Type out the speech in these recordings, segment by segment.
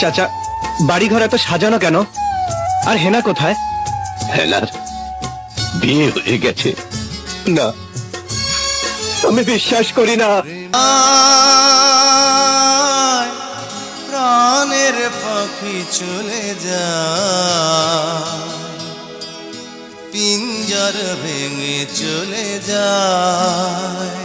চাচা, বাড়িঘর এত সাজানো কেন? আর হেনা কোথায়? হেনার বিয়ে হয়ে গেছে। না, আমি বিশ্বাস করি না। প্রাণের পাখি চলে যা, পিঞ্জর ভেঙে চলে যায়।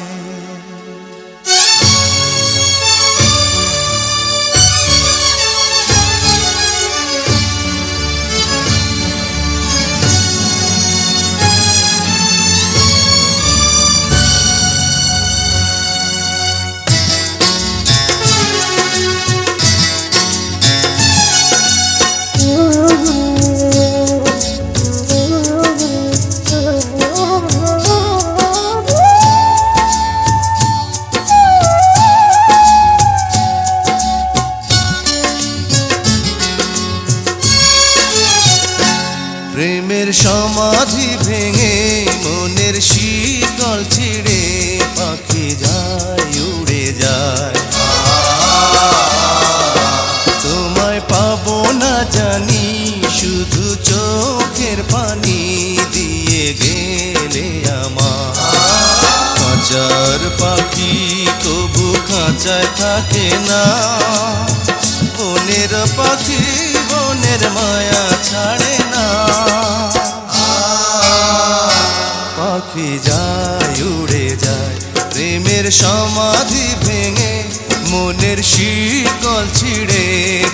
প্রেমের সমাধি ভেঙে মনের শীতল ছিঁড়ে পাখি যায় উড়ে যায়। তোমায় পাবো না জানি, শুধু চোখের পানি দিয়ে গেলে আমার। খাঁচার পাখি তবু খাঁচায় থাকে না, বনের পাখি বনের মায়া ছাড়ে না। পাখি যায় উড়ে যায়, প্রেমের সমাধি ভেঙে মনের শিকল ছিঁড়ে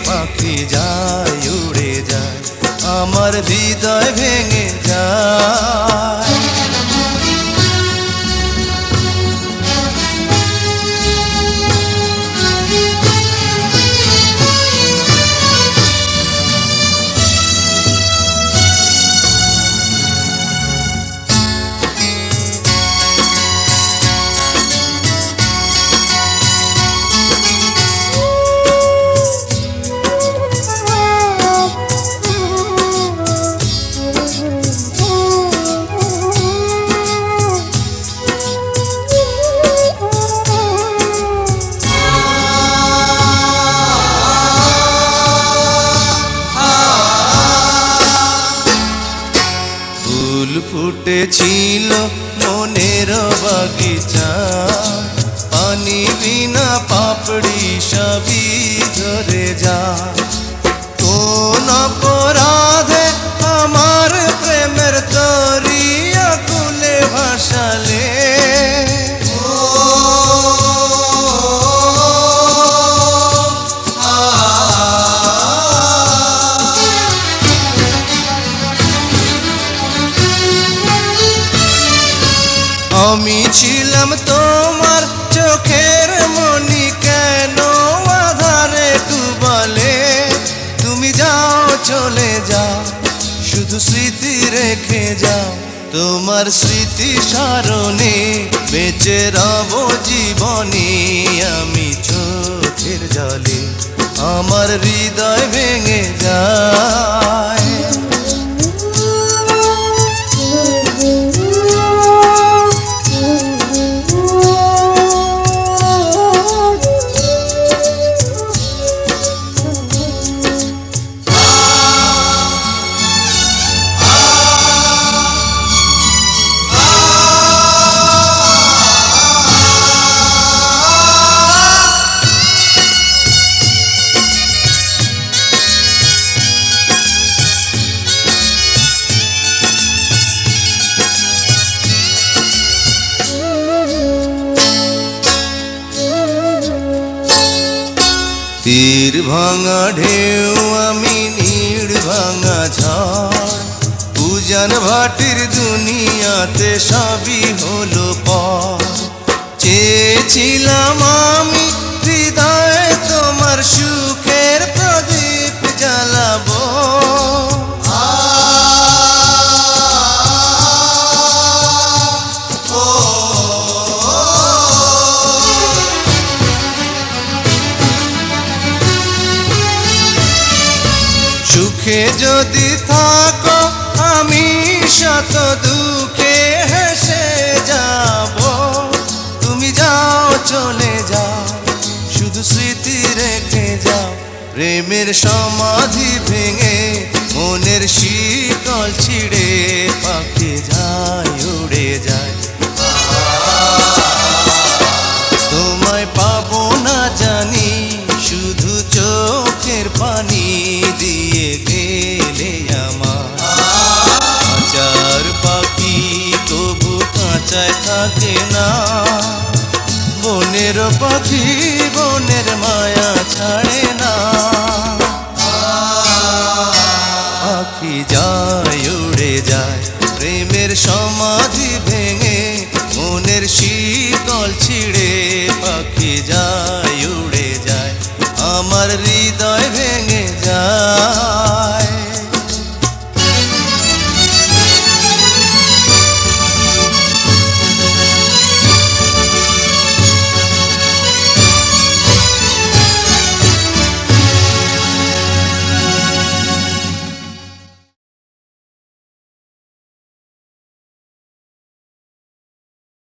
পাখি যায় উড়ে যায়, আমার হৃদয় ভেঙে যায়। ফুল ফুটেছিল মনের বাগিচা, পানি বিনা পাপড়ি সবই ঝরে যা। কোন অপরাধে আমার প্রেমের দরিয়া কুলে ভাসালে, আমি ছিলাম তোমার চোখের মনি, কেন আধারে ডুবালে? তুমি যাও চলে যাও, শুধু স্মৃতি রেখে যাও। তোমার স্মৃতি স্মরণে বেঁচে রব জীবনে আমি চোখের জলে, আমার হৃদয় ভেঙে যায়। তীর ভাঙা ঢেউ আমি নীড় ভাঙা ঝড়, উজান ভাটির দুনিয়াতে সবই হলো পর। চেয়েছিলাম আমি হৃদয়ে তোমার সুখের প্রদীপ জ্বালাবো, সুখে যদি থাকো আমি শত দুঃখে হেসে যাব। তুমি যাও চলে যাও, শুধু স্মৃতি রেখে যাও। প্রেমের সমাধি ভেঙে মনের শীতল ছিড়ে পাখি যায় উড়ে যায়। তোমায় পাবো না জানি, শুধু চোখের পানি দিয়ে গেলে আমার। খাঁচার পাখি তবু খাঁচায় থাকে না, বনের পাখি বনের মায়া ছাড়ে না।